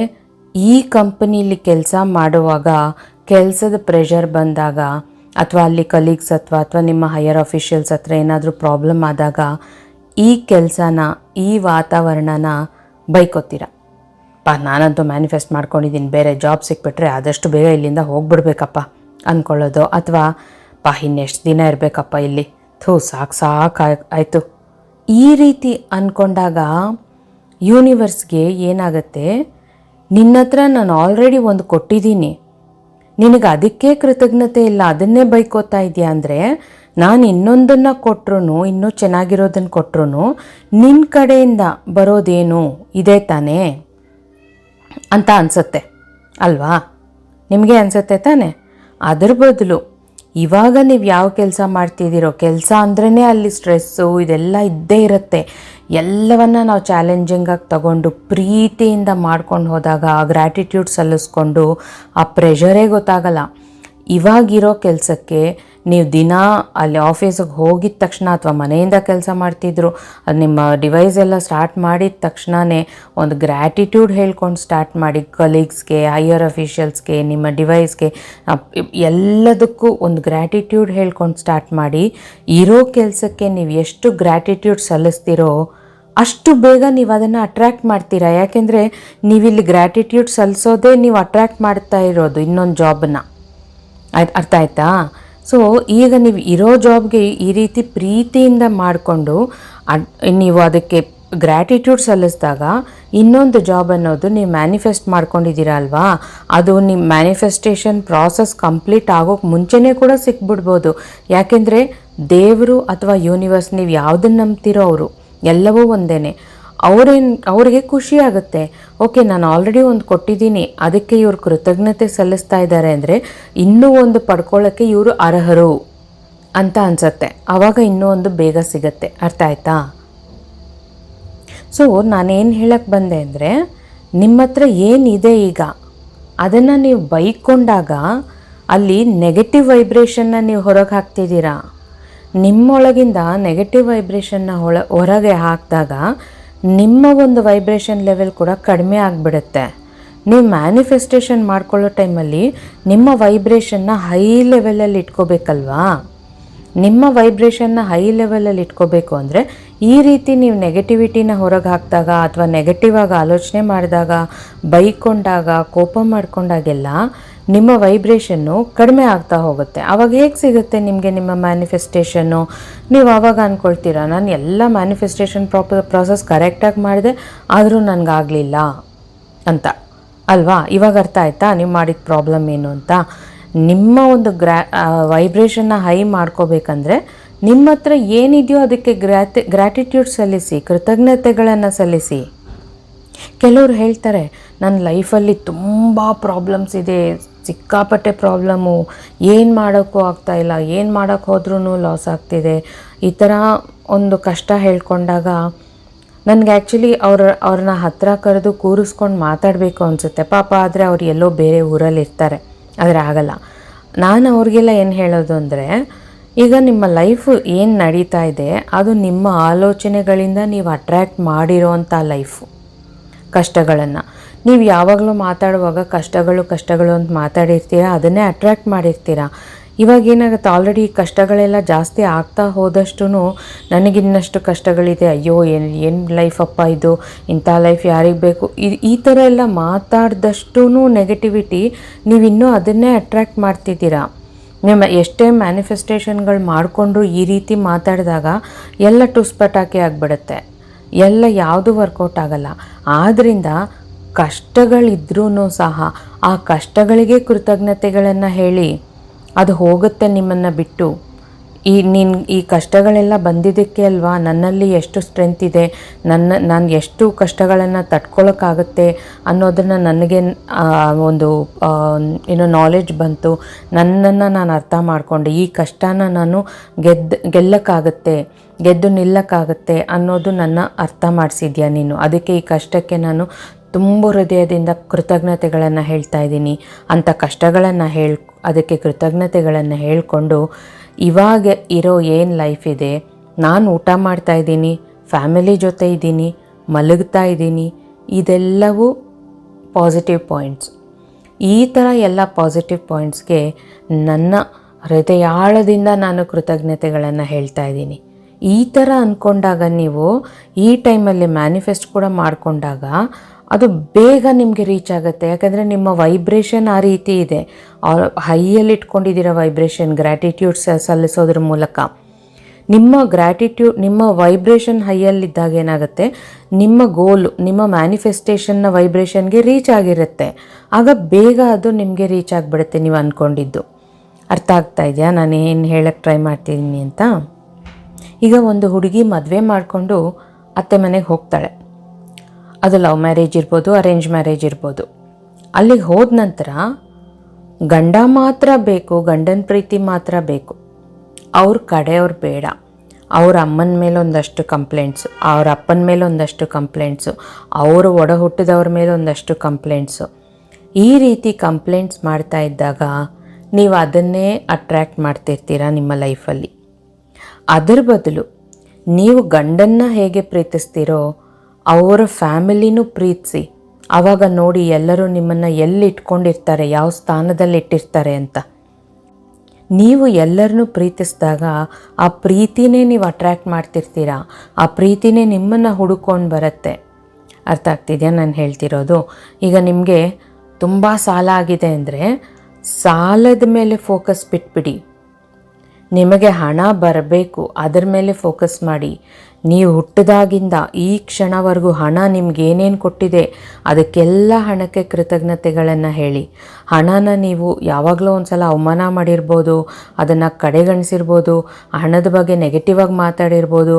ಈ ಕಂಪನಿಲಿ ಕೆಲಸ ಮಾಡುವಾಗ ಕೆಲಸದ ಪ್ರೆಷರ್ ಬಂದಾಗ ಅಥವಾ ಅಲ್ಲಿ ಕಲೀಗ್ಸ್ ಅಥವಾ ನಿಮ್ಮ ಹೈಯರ್ ಅಫಿಷಿಯಲ್ಸ್ ಹತ್ರ ಏನಾದರೂ ಪ್ರಾಬ್ಲಮ್ ಆದಾಗ ಈ ಕೆಲಸನ, ಈ ವಾತಾವರಣನ ಬೈಕೋತೀರ. ನಾನಂತೂ ಮ್ಯಾನಿಫೆಸ್ಟ್ ಮಾಡ್ಕೊಂಡಿದ್ದೀನಿ, ಬೇರೆ ಜಾಬ್ ಸಿಕ್ಬಿಟ್ರೆ ಆದಷ್ಟು ಬೇಗ ಇಲ್ಲಿಂದ ಹೋಗ್ಬಿಡ್ಬೇಕಪ್ಪ ಅಂದ್ಕೊಳ್ಳೋದು. ಅಥವಾ ಇನ್ನೆಷ್ಟು ದಿನ ಇರಬೇಕಪ್ಪ ಇಲ್ಲಿ, ಸಾಕಾಯ್ತು. ಈ ರೀತಿ ಅಂದ್ಕೊಂಡಾಗ ಯೂನಿವರ್ಸ್ಗೆ ಏನಾಗುತ್ತೆ, ನಿನ್ನ ಹತ್ರ ನಾನು ಆಲ್ರೆಡಿ ಒಂದು ಕೊಟ್ಟಿದ್ದೀನಿ, ನಿನಗೆ ಅದಕ್ಕೆ ಕೃತಜ್ಞತೆ ಇಲ್ಲ, ಅದನ್ನೇ ಬೈಕೋತಾ ಇದೆಯಾ ಅಂದರೆ ನಾನು ಇನ್ನೊಂದನ್ನು ಕೊಟ್ಟರು, ಇನ್ನೂ ಚೆನ್ನಾಗಿರೋದನ್ನು ಕೊಟ್ಟರು ನಿನ್ನ ಕಡೆಯಿಂದ ಬರೋದೇನು ಇದೆ ತಾನೇ ಅಂತ ಅನಿಸುತ್ತೆ ಅಲ್ವಾ. ನಿಮಗೆ ಅನಿಸುತ್ತೆ ತಾನೇ. ಅದ್ರ ಬದಲು ಇವಾಗ ನೀವು ಯಾವ ಕೆಲಸ ಮಾಡ್ತಿದ್ದೀರೋ, ಕೆಲಸ ಅಂದ್ರೇ ಅಲ್ಲಿ ಸ್ಟ್ರೆಸ್ಸು ಇದೆಲ್ಲ ಇದ್ದೇ ಇರುತ್ತೆ. ಎಲ್ಲವನ್ನು ನಾವು ಚಾಲೆಂಜಿಂಗಾಗಿ ತಗೊಂಡು ಪ್ರೀತಿಯಿಂದ ಮಾಡ್ಕೊಂಡು ಹೋದಾಗ, ಗ್ರ್ಯಾಟಿಟ್ಯೂಡ್ ಸಲ್ಲಿಸ್ಕೊಂಡು ಆ ಪ್ರೆಷರೇ ಗೊತ್ತಾಗಲ್ಲ. ಇವಾಗಿರೋ ಕೆಲಸಕ್ಕೆ ನೀವು ದಿನ ಅಲ್ಲಿ ಆಫೀಸಿಗೆ ಹೋಗಿದ ತಕ್ಷಣ ಅಥವಾ ಮನೆಯಿಂದ ಕೆಲಸ ಮಾಡ್ತಿದ್ರು, ನಿಮ್ಮ ಡಿವೈಸ್ ಎಲ್ಲ ಸ್ಟಾರ್ಟ್ ಮಾಡಿದ ತಕ್ಷಣವೇ ಒಂದು ಗ್ರ್ಯಾಟಿಟ್ಯೂಡ್ ಹೇಳ್ಕೊಂಡು ಸ್ಟಾರ್ಟ್ ಮಾಡಿ. ಕಲೀಗ್ಸ್ಗೆ, ಹೈಯರ್ ಅಫಿಷಿಯಲ್ಸ್ಗೆ, ನಿಮ್ಮ ಡಿವೈಸ್ಗೆ ಎಲ್ಲದಕ್ಕೂ ಒಂದು ಗ್ರ್ಯಾಟಿಟ್ಯೂಡ್ ಹೇಳ್ಕೊಂಡು ಸ್ಟಾರ್ಟ್ ಮಾಡಿ. ಇರೋ ಕೆಲಸಕ್ಕೆ ನೀವು ಎಷ್ಟು ಗ್ರ್ಯಾಟಿಟ್ಯೂಡ್ ಸಲ್ಲಿಸ್ತೀರೋ ಅಷ್ಟು ಬೇಗ ನೀವು ಅದನ್ನು ಅಟ್ರ್ಯಾಕ್ಟ್ ಮಾಡ್ತೀರಾ. ಯಾಕೆಂದರೆ ನೀವಿಲ್ಲಿ ಗ್ರ್ಯಾಟಿಟ್ಯೂಡ್ ಸಲ್ಲಿಸೋದೇ ನೀವು ಅಟ್ರ್ಯಾಕ್ಟ್ ಮಾಡ್ತಾ ಇರೋದು ಇನ್ನೊಂದು ಜಾಬನ್ನು. ಅರ್ಥ ಆಯ್ತಾ? ಸೊ ಈಗ ನೀವು ಇರೋ ಜಾಬ್ಗೆ ಈ ರೀತಿ ಪ್ರೀತಿಯಿಂದ ಮಾಡಿಕೊಂಡು ನೀವು ಅದಕ್ಕೆ ಗ್ರ್ಯಾಟಿಟ್ಯೂಡ್ ಸಲ್ಲಿಸಿದಾಗ ಇನ್ನೊಂದು ಜಾಬ್ ಅನ್ನೋದು ನೀವು ಮ್ಯಾನಿಫೆಸ್ಟ್ ಮಾಡ್ಕೊಂಡಿದ್ದೀರಾ ಅಲ್ವಾ, ಅದು ನಿಮ್ಮ ಮ್ಯಾನಿಫೆಸ್ಟೇಷನ್ ಪ್ರಾಸೆಸ್ ಕಂಪ್ಲೀಟ್ ಆಗೋಕ್ಕೆ ಮುಂಚೆನೇ ಕೂಡ ಸಿಕ್ಬಿಡ್ಬೋದು. ಯಾಕೆಂದರೆ ದೇವರು ಅಥವಾ ಯೂನಿವರ್ಸ್ ನೀವು ಯಾವುದನ್ನು ನಂಬ್ತಿರೋ ಅವರು ಎಲ್ಲವೂ ಒಂದೇ. ಅವ್ರಿಗೆ ಖುಷಿ ಆಗುತ್ತೆ, ಓಕೆ ನಾನು ಆಲ್ರೆಡಿ ಒಂದು ಕೊಟ್ಟಿದ್ದೀನಿ, ಅದಕ್ಕೆ ಇವ್ರು ಕೃತಜ್ಞತೆ ಸಲ್ಲಿಸ್ತಾ ಇದ್ದಾರೆ ಅಂದರೆ ಇನ್ನೂ ಒಂದು ಪಡ್ಕೊಳ್ಳೋಕ್ಕೆ ಇವರು ಅರ್ಹರು ಅಂತ ಅನಿಸುತ್ತೆ. ಆವಾಗ ಇನ್ನೂ ಒಂದು ಬೇಗ ಸಿಗತ್ತೆ. ಅರ್ಥ ಆಯ್ತಾ? ಸೊ ನಾನೇನು ಹೇಳಕ್ಕೆ ಬಂದೆ ಅಂದರೆ, ನಿಮ್ಮ ಹತ್ರ ಏನಿದೆ ಈಗ ಅದನ್ನು ನೀವು ಬೈಕೊಂಡಾಗ ಅಲ್ಲಿ ನೆಗೆಟಿವ್ ವೈಬ್ರೇಷನ್ನ ನೀವು ಹೊರಗೆ ಹಾಕ್ತಿದ್ದೀರಾ. ನಿಮ್ಮೊಳಗಿಂದ ನೆಗೆಟಿವ್ ವೈಬ್ರೇಷನ್ನ ಹೊರಗೆ ಹಾಕಿದಾಗ ನಿಮ್ಮ ಒಂದು ವೈಬ್ರೇಷನ್ ಲೆವೆಲ್ ಕೂಡ ಕಡಿಮೆ ಆಗಿಬಿಡುತ್ತೆ. ನೀವು ಮ್ಯಾನಿಫೆಸ್ಟೇಷನ್ ಮಾಡ್ಕೊಳ್ಳೋ ಟೈಮಲ್ಲಿ ನಿಮ್ಮ ವೈಬ್ರೇಷನ್ನ ಹೈ ಲೆವೆಲಲ್ಲಿ ಇಟ್ಕೋಬೇಕಲ್ವಾ. ನಿಮ್ಮ ವೈಬ್ರೇಷನ್ನ ಹೈ ಲೆವೆಲಲ್ಲಿ ಇಟ್ಕೋಬೇಕು ಅಂದರೆ ಈ ರೀತಿ ನೀವು ನೆಗೆಟಿವಿಟಿನ ಹೊರಗೆ ಹಾಕಿದಾಗ ಅಥವಾ ನೆಗೆಟಿವ್ ಆಗಿ ಆಲೋಚನೆ ಮಾಡಿದಾಗ, ಬೈಕೊಂಡಾಗ, ಕೋಪ ಮಾಡ್ಕೊಂಡಾಗೆಲ್ಲ ನಿಮ್ಮ ವೈಬ್ರೇಷನ್ನು ಕಡಿಮೆ ಆಗ್ತಾ ಹೋಗುತ್ತೆ. ಆವಾಗ ಹೇಗೆ ಸಿಗುತ್ತೆ ನಿಮಗೆ ನಿಮ್ಮ ಮ್ಯಾನಿಫೆಸ್ಟೇಷನ್ನು? ನೀವು ಆವಾಗ ಅಂದ್ಕೊಳ್ತೀರಾ, ನಾನು ಎಲ್ಲ ಮ್ಯಾನಿಫೆಸ್ಟೇಷನ್ ಪ್ರಾಸೆಸ್ ಕರೆಕ್ಟಾಗಿ ಮಾಡಿದೆ ಆದರೂ ನನಗಾಗಲಿಲ್ಲ ಅಂತ ಅಲ್ವಾ? ಇವಾಗ ಅರ್ಥ ಆಯ್ತಾ ನೀವು ಮಾಡಿದ ಪ್ರಾಬ್ಲಮ್ ಏನು ಅಂತ? ನಿಮ್ಮ ಒಂದು ವೈಬ್ರೇಷನ್ನ ಹೈ ಮಾಡ್ಕೋಬೇಕಂದ್ರೆ ನಿಮ್ಮ ಹತ್ರ ಏನಿದೆಯೋ ಅದಕ್ಕೆ ಗ್ರ್ಯಾಟಿಟ್ಯೂಡ್ ಸಲ್ಲಿಸಿ, ಕೃತಜ್ಞತೆಗಳನ್ನು ಸಲ್ಲಿಸಿ. ಕೆಲವರು ಹೇಳ್ತಾರೆ, ನನ್ನ ಲೈಫಲ್ಲಿ ತುಂಬ ಪ್ರಾಬ್ಲಮ್ಸ್ ಇದೆ, ಸಿಕ್ಕಾಪಟ್ಟೆ ಪ್ರಾಬ್ಲಮ್ಮು, ಏನು ಮಾಡೋಕ್ಕೂ ಆಗ್ತಾಯಿಲ್ಲ, ಏನು ಮಾಡೋಕ್ಕೆ ಹೋದ್ರೂ ಲಾಸ್ ಆಗ್ತಿದೆ. ಈ ಥರ ಒಂದು ಕಷ್ಟ ಹೇಳ್ಕೊಂಡಾಗ ನನಗೆ ಆ್ಯಕ್ಚುಲಿ ಅವ್ರನ್ನ ಹತ್ತಿರ ಕರೆದು ಕೂರಿಸ್ಕೊಂಡು ಮಾತಾಡಬೇಕು ಅನಿಸುತ್ತೆ. ಪಾಪ ಆದರೆ ಅವ್ರು ಎಲ್ಲೋ ಬೇರೆ ಊರಲ್ಲಿ ಇರ್ತಾರೆ, ಆದರೆ ಆಗಲ್ಲ. ನಾನು ಅವ್ರಿಗೆಲ್ಲ ಏನು ಹೇಳೋದು ಅಂದರೆ, ಈಗ ನಿಮ್ಮ ಲೈಫು ಏನು ನಡೀತಾ ಇದೆ ಅದು ನಿಮ್ಮ ಆಲೋಚನೆಗಳಿಂದ ನೀವು ಅಟ್ರ್ಯಾಕ್ಟ್ ಮಾಡಿರೋವಂಥ ಲೈಫು. ಕಷ್ಟಗಳನ್ನು ನೀವು ಯಾವಾಗಲೂ ಮಾತಾಡುವಾಗ ಕಷ್ಟಗಳು ಅಂತ ಮಾತಾಡಿರ್ತೀರ, ಅದನ್ನೇ ಅಟ್ರ್ಯಾಕ್ಟ್ ಮಾಡಿರ್ತೀರ. ಇವಾಗ ಏನಾಗುತ್ತೆ, ಆಲ್ರೆಡಿ ಕಷ್ಟಗಳೆಲ್ಲ ಜಾಸ್ತಿ ಆಗ್ತಾ ಹೋದಷ್ಟು ನನಗಿನ್ನಷ್ಟು ಕಷ್ಟಗಳಿದೆ, ಅಯ್ಯೋ ಏನು ಲೈಫಪ್ಪ ಇದು, ಇಂಥ ಲೈಫ್ ಯಾರಿಗೆ ಬೇಕು, ಈ ಥರ ಎಲ್ಲ ಮಾತಾಡಿದಷ್ಟು ನೆಗೆಟಿವಿಟಿ ನೀವಿನ್ನೂ ಅದನ್ನೇ ಅಟ್ರ್ಯಾಕ್ಟ್ ಮಾಡ್ತಿದ್ದೀರಾ. ನಿಮ್ಮ ಎಷ್ಟೇ ಮ್ಯಾನಿಫೆಸ್ಟೇಷನ್ಗಳು ಮಾಡಿಕೊಂಡ್ರು ಈ ರೀತಿ ಮಾತಾಡಿದಾಗ ಎಲ್ಲ ಟುಸ್ಪಟಾಕಿ ಆಗಿಬಿಡುತ್ತೆ, ಎಲ್ಲ ಯಾವುದು ವರ್ಕೌಟ್ ಆಗಲ್ಲ. ಆದ್ದರಿಂದ ಕಷ್ಟಗಳಿದ್ರೂ ಸಹ ಆ ಕಷ್ಟಗಳಿಗೆ ಕೃತಜ್ಞತೆಗಳನ್ನು ಹೇಳಿ, ಅದು ಹೋಗುತ್ತೆ ನಿಮ್ಮನ್ನು ಬಿಟ್ಟು. ಈ ಕಷ್ಟಗಳೆಲ್ಲ ಬಂದಿದ್ದಕ್ಕೆ ಅಲ್ವಾ ನನ್ನಲ್ಲಿ ಎಷ್ಟು ಸ್ಟ್ರೆಂತ್ ಇದೆ, ನಾನು ಎಷ್ಟು ಕಷ್ಟಗಳನ್ನು ತಡ್ಕೊಳ್ಳೋಕ್ಕಾಗುತ್ತೆ ಅನ್ನೋದನ್ನು ನನಗೆ ಒಂದು ನಾಲೆಡ್ಜ್ ಬಂತು. ನನ್ನನ್ನು ನಾನು ಅರ್ಥ ಮಾಡಿಕೊಂಡೆ, ಈ ಕಷ್ಟನ ನಾನು ಗೆಲ್ಲಕ್ಕಾಗತ್ತೆ, ಗೆದ್ದು ನಿಲ್ಲಕ್ಕಾಗತ್ತೆ ಅನ್ನೋದು ನನ್ನ ಅರ್ಥ ಮಾಡಿಸಿದ್ಯಾ ನೀನು. ಅದಕ್ಕೆ ಈ ಕಷ್ಟಕ್ಕೆ ನಾನು ತುಂಬ ಹೃದಯದಿಂದ ಕೃತಜ್ಞತೆಗಳನ್ನು ಹೇಳ್ತಾ ಇದ್ದೀನಿ ಅಂತ ಕಷ್ಟಗಳನ್ನು ಅದಕ್ಕೆ ಕೃತಜ್ಞತೆಗಳನ್ನು ಹೇಳಿಕೊಂಡು, ಇವಾಗ ಇರೋ ಏನು ಲೈಫ್ ಇದೆ, ನಾನು ಊಟ ಮಾಡ್ತಾ ಇದ್ದೀನಿ, ಫ್ಯಾಮಿಲಿ ಜೊತೆ ಇದ್ದೀನಿ, ಮಲಗ್ತಾ ಇದ್ದೀನಿ, ಇದೆಲ್ಲವೂ ಪಾಸಿಟಿವ್ ಪಾಯಿಂಟ್ಸ್. ಈ ಥರ ಎಲ್ಲ ಪಾಸಿಟಿವ್ ಪಾಯಿಂಟ್ಸ್ಗೆ ನನ್ನ ಹೃದಯಾಳದಿಂದ ನಾನು ಕೃತಜ್ಞತೆಗಳನ್ನು ಹೇಳ್ತಾ ಇದ್ದೀನಿ. ಈ ಥರ ಅಂದ್ಕೊಂಡಾಗ ನೀವು ಈ ಟೈಮಲ್ಲಿ ಮ್ಯಾನಿಫೆಸ್ಟ್ ಕೂಡ ಮಾಡಿಕೊಂಡಾಗ ಅದು ಬೇಗ ನಿಮಗೆ ರೀಚ್ ಆಗುತ್ತೆ. ಯಾಕಂದರೆ ನಿಮ್ಮ ವೈಬ್ರೇಷನ್ ಆ ರೀತಿ ಇದೆ, ಹೈಯಲ್ಲಿ ಇಟ್ಕೊಂಡಿದ್ದೀರ ವೈಬ್ರೇಷನ್. ಗ್ರ್ಯಾಟಿಟ್ಯೂಡ್ ಸಲ್ಲಿಸೋದ್ರ ಮೂಲಕ ನಿಮ್ಮ ವೈಬ್ರೇಷನ್ ಹೈಯಲ್ಲಿದ್ದಾಗ ಏನಾಗುತ್ತೆ, ನಿಮ್ಮ ಗೋಲು, ನಿಮ್ಮ ಮ್ಯಾನಿಫೆಸ್ಟೇಷನ್ನ ವೈಬ್ರೇಷನ್ಗೆ ರೀಚ್ ಆಗಿರುತ್ತೆ. ಆಗ ಬೇಗ ಅದು ನಿಮಗೆ ರೀಚ್ ಆಗಿಬಿಡುತ್ತೆ ನೀವು ಅಂದ್ಕೊಂಡಿದ್ದು. ಅರ್ಥ ಆಗ್ತಾ ಇದೆಯಾ ನಾನು ಏನು ಹೇಳಕ್ಕೆ ಟ್ರೈ ಮಾಡ್ತಿದ್ದೀನಿ ಅಂತ? ಈಗ ಒಂದು ಹುಡುಗಿ ಮದುವೆ ಮಾಡಿಕೊಂಡು ಅತ್ತೆ ಮನೆಗೆ ಹೋಗ್ತಾಳೆ. ಅದು ಲವ್ ಮ್ಯಾರೇಜ್ ಇರ್ಬೋದು, ಅರೇಂಜ್ ಮ್ಯಾರೇಜ್ ಇರ್ಬೋದು. ಅಲ್ಲಿಗೆ ಹೋದ ನಂತರ ಗಂಡ ಮಾತ್ರ ಬೇಕು, ಗಂಡನ ಪ್ರೀತಿ ಮಾತ್ರ ಬೇಕು, ಅವ್ರ ಕಡೆಯವ್ರು ಬೇಡ. ಅವ್ರ ಅಮ್ಮನ ಮೇಲೆ ಒಂದಷ್ಟು ಕಂಪ್ಲೇಂಟ್ಸು, ಅವ್ರ ಅಪ್ಪನ ಮೇಲೆ ಒಂದಷ್ಟು ಕಂಪ್ಲೇಂಟ್ಸು, ಅವರು ಒಡ ಹುಟ್ಟಿದವ್ರ ಮೇಲೆ ಒಂದಷ್ಟು ಕಂಪ್ಲೇಂಟ್ಸು. ಈ ರೀತಿ ಕಂಪ್ಲೇಂಟ್ಸ್ ಮಾಡ್ತಾ ಇದ್ದಾಗ ನೀವು ಅದನ್ನೇ ಅಟ್ರ್ಯಾಕ್ಟ್ ಮಾಡ್ತಿರ್ತೀರ ನಿಮ್ಮ ಲೈಫಲ್ಲಿ. ಅದರ ಬದಲು ನೀವು ಗಂಡನ್ನ ಹೇಗೆ ಪ್ರೀತಿಸ್ತೀರೋ ಅವರ ಫ್ಯಾಮಿಲಿನೂ ಪ್ರೀತಿಸಿ. ಆವಾಗ ನೋಡಿ ಎಲ್ಲರೂ ನಿಮ್ಮನ್ನು ಎಲ್ಲಿ ಇಟ್ಕೊಂಡಿರ್ತಾರೆ, ಯಾವ ಸ್ಥಾನದಲ್ಲಿ ಇಟ್ಟಿರ್ತಾರೆ ಅಂತ. ನೀವು ಎಲ್ಲರನ್ನೂ ಪ್ರೀತಿಸಿದಾಗ ಆ ಪ್ರೀತಿನೇ ನೀವು ಅಟ್ರ್ಯಾಕ್ಟ್ ಮಾಡ್ತಿರ್ತೀರ, ಆ ಪ್ರೀತಿನೇ ನಿಮ್ಮನ್ನು ಹುಡುಕೊಂಡು ಬರುತ್ತೆ. ಅರ್ಥ ಆಗ್ತಿದೆಯಾ ನಾನು ಹೇಳ್ತಿರೋದು? ಈಗ ನಿಮಗೆ ತುಂಬ ಸಾಲ ಆಗಿದೆ ಅಂದರೆ ಸಾಲದ ಮೇಲೆ ಫೋಕಸ್ ಬಿಟ್ಬಿಡಿ. ನಿಮಗೆ ಹಣ ಬರಬೇಕು, ಅದರ ಮೇಲೆ ಫೋಕಸ್ ಮಾಡಿ. ನೀವು ಹುಟ್ಟಿದಾಗಿಂದ ಈ ಕ್ಷಣವರೆಗೂ ಹಣ ನಿಮ್ಗೆ ಏನೇನು ಕೊಟ್ಟಿದೆ ಅದಕ್ಕೆಲ್ಲ ಹಣಕ್ಕೆ ಕೃತಜ್ಞತೆಗಳನ್ನು ಹೇಳಿ. ಹಣನ ನೀವು ಯಾವಾಗಲೂ ಒಂದು ಸಲ ಅವಮಾನ ಮಾಡಿರ್ಬೋದು, ಅದನ್ನು ಕಡೆಗಣಿಸಿರ್ಬೋದು, ಹಣದ ಬಗ್ಗೆ ನೆಗೆಟಿವ್ ಆಗಿ ಮಾತಾಡಿರ್ಬೋದು.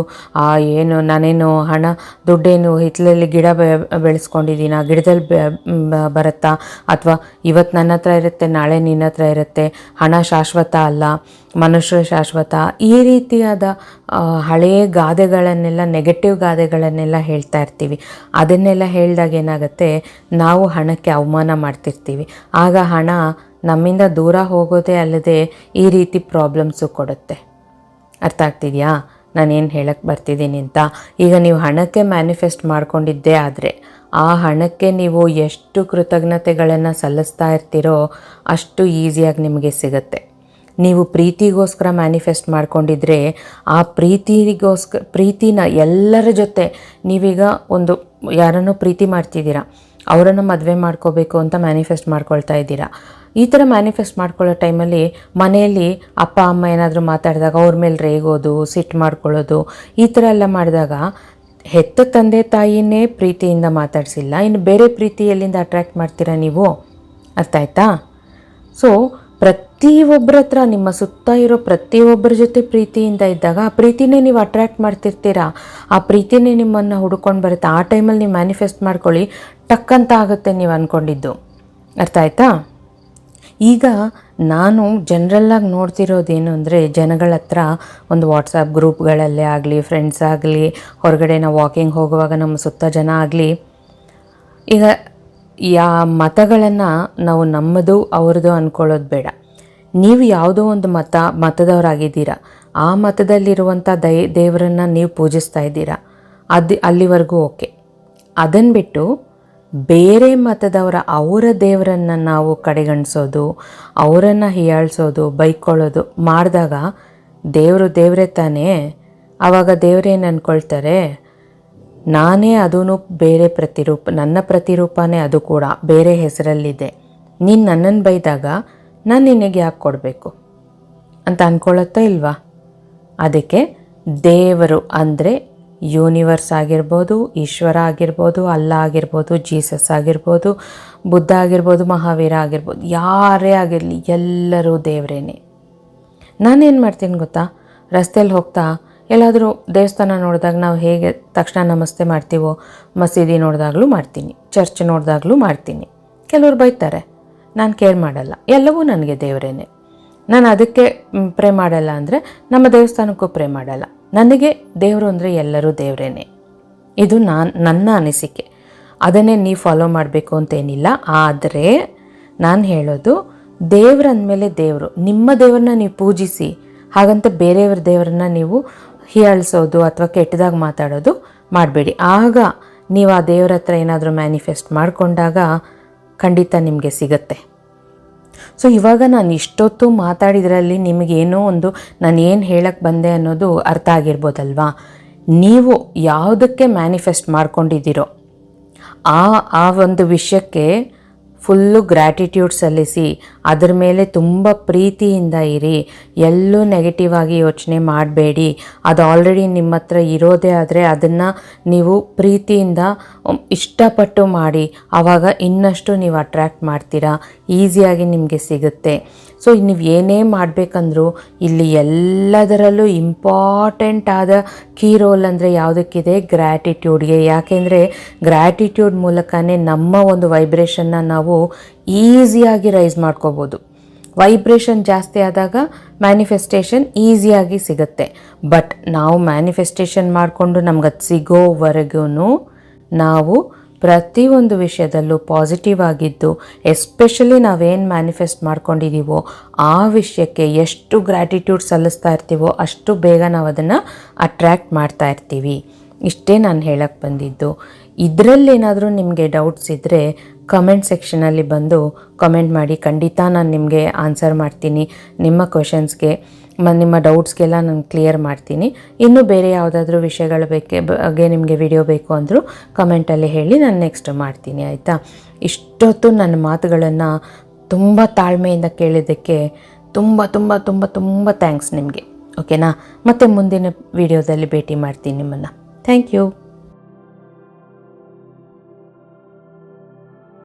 ಏನು ನಾನೇನು ಹಣ ದುಡ್ಡೇನು ಹಿತ್ತಲಲ್ಲಿ ಗಿಡ ಬೆಳೆಸ್ಕೊಂಡಿದ್ದೀನ, ಗಿಡದಲ್ಲಿ ಬರುತ್ತಾ, ಅಥವಾ ಇವತ್ತು ನನ್ನ ಹತ್ರ ಇರುತ್ತೆ ನಾಳೆ ನಿನ್ನ ಹತ್ರ ಇರುತ್ತೆ, ಹಣ ಶಾಶ್ವತ ಅಲ್ಲ, ಮನುಷ್ಯರು ಶಾಶ್ವತ, ಈ ರೀತಿಯಾದ ಹಳೆಯ ಗಾದೆಗಳನ್ನೆಲ್ಲ, ನೆಗೆಟಿವ್ ಗಾದೆಗಳನ್ನೆಲ್ಲ ಹೇಳ್ತಾ ಇರ್ತೀವಿ. ಅದನ್ನೆಲ್ಲ ಹೇಳಿದಾಗ ಏನಾಗುತ್ತೆ, ನಾವು ಹಣಕ್ಕೆ ಅವಮಾನ ಮಾಡ್ತಿರ್ತೀವಿ. ಆಗ ಹಣ ನಮ್ಮಿಂದ ದೂರ ಹೋಗೋದೇ ಅಲ್ಲದೆ ಈ ರೀತಿ ಪ್ರಾಬ್ಲಮ್ಸು ಕೊಡುತ್ತೆ. ಅರ್ಥ ಆಗ್ತಿದೆಯಾ ನಾನೇನು ಹೇಳಕ್ಕೆ ಬರ್ತಿದ್ದೀನಿ ಅಂತ? ಈಗ ನೀವು ಹಣಕ್ಕೆ ಮ್ಯಾನಿಫೆಸ್ಟ್ ಮಾಡ್ಕೊಂಡಿದ್ದೇ ಆದರೆ ಆ ಹಣಕ್ಕೆ ನೀವು ಎಷ್ಟು ಕೃತಜ್ಞತೆಗಳನ್ನು ಸಲ್ಲಿಸ್ತಾ ಇರ್ತೀರೋ ಅಷ್ಟು ಈಸಿಯಾಗಿ ನಿಮಗೆ ಸಿಗುತ್ತೆ. ನೀವು ಪ್ರೀತಿಗೋಸ್ಕರ ಮ್ಯಾನಿಫೆಸ್ಟ್ ಮಾಡ್ಕೊಂಡಿದ್ರೆ ಆ ಪ್ರೀತಿನ ಎಲ್ಲರ ಜೊತೆ, ನೀವೀಗ ಒಂದು ಯಾರನ್ನೋ ಪ್ರೀತಿ ಮಾಡ್ತಿದ್ದೀರಾ, ಅವರನ್ನು ಮದುವೆ ಮಾಡ್ಕೋಬೇಕು ಅಂತ ಮ್ಯಾನಿಫೆಸ್ಟ್ ಮಾಡ್ಕೊಳ್ತಾ ಇದ್ದೀರಾ. ಈ ಥರ ಮ್ಯಾನಿಫೆಸ್ಟ್ ಮಾಡ್ಕೊಳ್ಳೋ ಟೈಮಲ್ಲಿ ಮನೆಯಲ್ಲಿ ಅಪ್ಪ ಅಮ್ಮ ಏನಾದರೂ ಮಾತಾಡಿದಾಗ ಅವ್ರ ಮೇಲೆ ರೇಗೋದು, ಸಿಟ್ಟು ಮಾಡ್ಕೊಳ್ಳೋದು, ಈ ಥರ ಎಲ್ಲ ಮಾಡಿದಾಗ ಹೆತ್ತ ತಂದೆ ತಾಯಿನೇ ಪ್ರೀತಿಯಿಂದ ಮಾತಾಡಿಸಿಲ್ಲ, ಇನ್ನು ಬೇರೆ ಪ್ರೀತಿ ಎಲ್ಲಿಂದ ಅಟ್ರ್ಯಾಕ್ಟ್ ಮಾಡ್ತೀರಾ ನೀವು? ಅರ್ಥ ಆಯ್ತಾ? ಸೊ ಪ್ರತಿಯೊಬ್ಬರ ಹತ್ರ, ನಿಮ್ಮ ಸುತ್ತ ಇರೋ ಪ್ರತಿಯೊಬ್ಬರ ಜೊತೆ ಪ್ರೀತಿಯಿಂದ ಇದ್ದಾಗ ಆ ಪ್ರೀತಿನೇ ನೀವು ಅಟ್ರ್ಯಾಕ್ಟ್ ಮಾಡ್ತಿರ್ತೀರಾ, ಆ ಪ್ರೀತಿನೇ ನಿಮ್ಮನ್ನು ಹುಡ್ಕೊಂಡು ಬರುತ್ತೆ. ಆ ಟೈಮಲ್ಲಿ ನೀವು ಮ್ಯಾನಿಫೆಸ್ಟ್ ಮಾಡ್ಕೊಳ್ಳಿ, ಟಕ್ಕಂತ ಆಗುತ್ತೆ ನೀವು ಅಂದ್ಕೊಂಡಿದ್ದು. ಅರ್ಥ ಆಯ್ತಾ? ಈಗ ನಾನು ಜನರಲ್ಲಾಗಿ ನೋಡ್ತಿರೋದೇನು ಅಂದರೆ, ಜನಗಳ ಹತ್ರ ಒಂದು ವಾಟ್ಸಪ್ ಗ್ರೂಪ್ಗಳಲ್ಲೇ ಆಗಲಿ, ಫ್ರೆಂಡ್ಸ್ ಆಗಲಿ, ಹೊರಗಡೆ ನಾವು ವಾಕಿಂಗ್ ಹೋಗುವಾಗ ನಮ್ಮ ಸುತ್ತ ಜನ ಆಗಲಿ, ಈಗ ಮತಗಳನ್ನು ನಾವು ನಮ್ಮದು ಅವ್ರದ್ದು ಅಂದ್ಕೊಳ್ಳೋದು ಬೇಡ. ನೀವು ಯಾವುದೋ ಒಂದು ಮತದವರಾಗಿದ್ದೀರಾ, ಆ ಮತದಲ್ಲಿರುವಂಥ ದೇವರನ್ನು ನೀವು ಪೂಜಿಸ್ತಾ ಇದ್ದೀರಾ, ಅಲ್ಲಿವರೆಗೂ ಓಕೆ. ಅದನ್ನು ಬಿಟ್ಟು ಬೇರೆ ಮತದವರ ಅವರ ದೇವರನ್ನು ನಾವು ಕಡೆಗಣಿಸೋದು, ಅವರನ್ನು ಹೀಯಾಳಿಸೋದು, ಬೈಕೊಳ್ಳೋದು ಮಾಡಿದಾಗ ದೇವರೇ ತಾನೇ. ಆವಾಗ ದೇವರೇನು ಅಂದ್ಕೊಳ್ತಾರೆ, ನಾನೇ ಅದೂ ಬೇರೆ ಪ್ರತಿರೂಪ, ನನ್ನ ಪ್ರತಿರೂಪನೇ ಅದು ಕೂಡ ಬೇರೆ ಹೆಸರಲ್ಲಿದೆ, ನೀನು ನನ್ನನ್ನು ಬೈದಾಗ ನಾನು ನಿನಗೆ ಯಾಕೆ ಕೊಡಬೇಕು ಅಂತ ಅಂದ್ಕೊಳ್ಳುತ್ತಾ ಇಲ್ವಾ? ಅದಕ್ಕೆ ದೇವರು ಅಂದರೆ ಯೂನಿವರ್ಸ್ ಆಗಿರ್ಬೋದು, ಈಶ್ವರ ಆಗಿರ್ಬೋದು, ಅಲ್ಲ ಆಗಿರ್ಬೋದು, ಜೀಸಸ್ ಆಗಿರ್ಬೋದು, ಬುದ್ಧ ಆಗಿರ್ಬೋದು, ಮಹಾವೀರ ಆಗಿರ್ಬೋದು, ಯಾರೇ ಆಗಿರಲಿ ಎಲ್ಲರೂ ದೇವರೇನೆ. ನಾನೇನು ಮಾಡ್ತೀನಿ ಗೊತ್ತಾ, ರಸ್ತೆಯಲ್ಲಿ ಹೋಗ್ತಾ ಎಲ್ಲಾದರೂ ದೇವಸ್ಥಾನ ನೋಡಿದಾಗ ನಾವು ಹೇಗೆ ತಕ್ಷಣ ನಮಸ್ತೆ ಮಾಡ್ತೀವೋ, ಮಸೀದಿ ನೋಡಿದಾಗಲೂ ಮಾಡ್ತೀನಿ, ಚರ್ಚ್ ನೋಡಿದಾಗಲೂ ಮಾಡ್ತೀನಿ. ಕೆಲವ್ರು ಬೈತಾರೆ, ನಾನು ಕೇರ್ ಮಾಡಲ್ಲ, ಎಲ್ಲವೂ ನನಗೆ ದೇವರೇನೆ. ನಾನು ಅದಕ್ಕೆ ಪ್ರೇ ಮಾಡಲ್ಲ ಅಂದರೆ ನಮ್ಮ ದೇವಸ್ಥಾನಕ್ಕೂ ಪ್ರೇ ಮಾಡಲ್ಲ. ನನಗೆ ದೇವರು ಅಂದರೆ ಎಲ್ಲರೂ ದೇವರೇನೆ. ಇದು ನನ್ನ ಅನಿಸಿಕೆ. ಅದನ್ನೇ ನೀವು ಫಾಲೋ ಮಾಡಬೇಕು ಅಂತೇನಿಲ್ಲ. ಆದರೆ ನಾನು ಹೇಳೋದು, ದೇವರಂದಮೇಲೆ ದೇವರು, ನಿಮ್ಮ ದೇವ್ರನ್ನ ನೀವು ಪೂಜಿಸಿ, ಹಾಗಂತ ಬೇರೆಯವ್ರ ದೇವರನ್ನ ನೀವು ಹೀಯಾಳಿಸೋದು ಅಥವಾ ಕೆಟ್ಟದಾಗಿ ಮಾತಾಡೋದು ಮಾಡಬೇಡಿ. ಆಗ ನೀವು ಆ ದೇವರ ಹತ್ರ ಏನಾದರೂ ಮ್ಯಾನಿಫೆಸ್ಟ್ ಮಾಡಿಕೊಂಡಾಗ ಖಂಡಿತ ನಿಮಗೆ ಸಿಗುತ್ತೆ. ಸೊ ಇವಾಗ ನಾನು ಇಷ್ಟೊತ್ತು ಮಾತಾಡಿದ್ರಲ್ಲಿ ನಿಮಗೇನೋ ಒಂದು ನಾನು ಏನು ಹೇಳಕ್ಕೆ ಬಂದೆ ಅನ್ನೋದು ಅರ್ಥ ಆಗಿರ್ಬೋದಲ್ವಾ? ನೀವು ಯಾವುದಕ್ಕೆ ಮ್ಯಾನಿಫೆಸ್ಟ್ ಮಾಡ್ಕೊಂಡಿದ್ದೀರೋ ಆ ಒಂದು ವಿಷಯಕ್ಕೆ ಫುಲ್ಲು ಗ್ರ್ಯಾಟಿಟ್ಯೂಡ್ ಸಲ್ಲಿಸಿ, ಅದರ ಮೇಲೆ ತುಂಬ ಪ್ರೀತಿಯಿಂದ ಇರಿ. ಎಲ್ಲೂ ನೆಗೆಟಿವ್ ಆಗಿ ಯೋಚನೆ ಮಾಡಬೇಡಿ. ಅದು ಆಲ್ರೆಡಿ ನಿಮ್ಮ ಹತ್ರ ಇರೋದೇ ಆದರೆ ಅದನ್ನು ನೀವು ಪ್ರೀತಿಯಿಂದ ಇಷ್ಟಪಟ್ಟು ಮಾಡಿ, ಆವಾಗ ಇನ್ನಷ್ಟು ನೀವು ಅಟ್ರ್ಯಾಕ್ಟ್ ಮಾಡ್ತೀರಾ, ಈಸಿಯಾಗಿ ನಿಮಗೆ ಸಿಗುತ್ತೆ. ಸೊ ನೀವು ಏನೇ ಮಾಡಬೇಕಂದ್ರೂ ಇಲ್ಲಿ ಎಲ್ಲದರಲ್ಲೂ ಇಂಪಾರ್ಟೆಂಟ್ ಆದ ಕೀ ರೋಲ್ ಅಂದರೆ ಯಾವುದಕ್ಕಿದೆ? ಗ್ರ್ಯಾಟಿಟ್ಯೂಡ್ಗೆ. ಯಾಕೆಂದರೆ ಗ್ರ್ಯಾಟಿಟ್ಯೂಡ್ ಮೂಲಕನೇ ನಮ್ಮ ಒಂದು ವೈಬ್ರೇಷನ್ನ ನಾವು ಈಸಿಯಾಗಿ ರೈಸ್ ಮಾಡ್ಕೋಬೋದು. ವೈಬ್ರೇಷನ್ ಜಾಸ್ತಿ ಆದಾಗ ಮ್ಯಾನಿಫೆಸ್ಟೇಷನ್ ಈಸಿಯಾಗಿ ಸಿಗುತ್ತೆ. ಬಟ್ ನಾವು ಮ್ಯಾನಿಫೆಸ್ಟೇಷನ್ ಮಾಡಿಕೊಂಡು ನಮ್ಗೆ ಅದು ಸಿಗೋವರೆಗೂ ನಾವು ಪ್ರತಿಯೊಂದು ವಿಷಯದಲ್ಲೂ ಪಾಸಿಟಿವ್ ಆಗಿದ್ದು, ಎಸ್ಪೆಷಲಿ ನಾವೇನು ಮ್ಯಾನಿಫೆಸ್ಟ್ ಮಾಡ್ಕೊಂಡಿದ್ದೀವೋ ಆ ವಿಷಯಕ್ಕೆ ಎಷ್ಟು ಗ್ರ್ಯಾಟಿಟ್ಯೂಡ್ ಸಲ್ಲಿಸ್ತಾ ಇರ್ತೀವೋ ಅಷ್ಟು ಬೇಗ ನಾವು ಅದನ್ನು ಅಟ್ರ್ಯಾಕ್ಟ್ ಮಾಡ್ತಾ ಇರ್ತೀವಿ. ಇಷ್ಟೇ ನಾನು ಹೇಳಕ್ಕೆ ಬಂದಿದ್ದು. ಇದರಲ್ಲೇನಾದರೂ ನಿಮಗೆ ಡೌಟ್ಸ್ ಇದ್ದರೆ ಕಮೆಂಟ್ ಸೆಕ್ಷನಲ್ಲಿ ಬಂದು ಕಮೆಂಟ್ ಮಾಡಿ. ಖಂಡಿತ ನಾನು ನಿಮಗೆ ಆನ್ಸರ್ ಮಾಡ್ತೀನಿ. ನಿಮ್ಮ ಕ್ವೆಶನ್ಸ್ಗೆ, ನಿಮ್ಮ ಡೌಟ್ಸ್ಗೆಲ್ಲ ನಾನು ಕ್ಲಿಯರ್ ಮಾಡ್ತೀನಿ. ಇನ್ನೂ ಬೇರೆ ಯಾವುದಾದ್ರೂ ವಿಷಯಗಳ ಬಗ್ಗೆ ನಿಮಗೆ ವಿಡಿಯೋ ಬೇಕು ಅಂದರೂ ಕಮೆಂಟಲ್ಲಿ ಹೇಳಿ, ನಾನು ನೆಕ್ಸ್ಟ್ ಮಾಡ್ತೀನಿ. ಆಯಿತಾ? ಇಷ್ಟೊತ್ತು ನನ್ನ ಮಾತುಗಳನ್ನು ತುಂಬ ತಾಳ್ಮೆಯಿಂದ ಕೇಳಿದ್ದಕ್ಕೆ ತುಂಬ ತುಂಬ ತುಂಬ ತುಂಬ ಥ್ಯಾಂಕ್ಸ್ ನಿಮಗೆ. ಓಕೆನಾ? ಮತ್ತೆ ಮುಂದಿನ ವಿಡಿಯೋದಲ್ಲಿ ಭೇಟಿ ಮಾಡ್ತೀನಿ ನಿಮ್ಮನ್ನು. Thank you.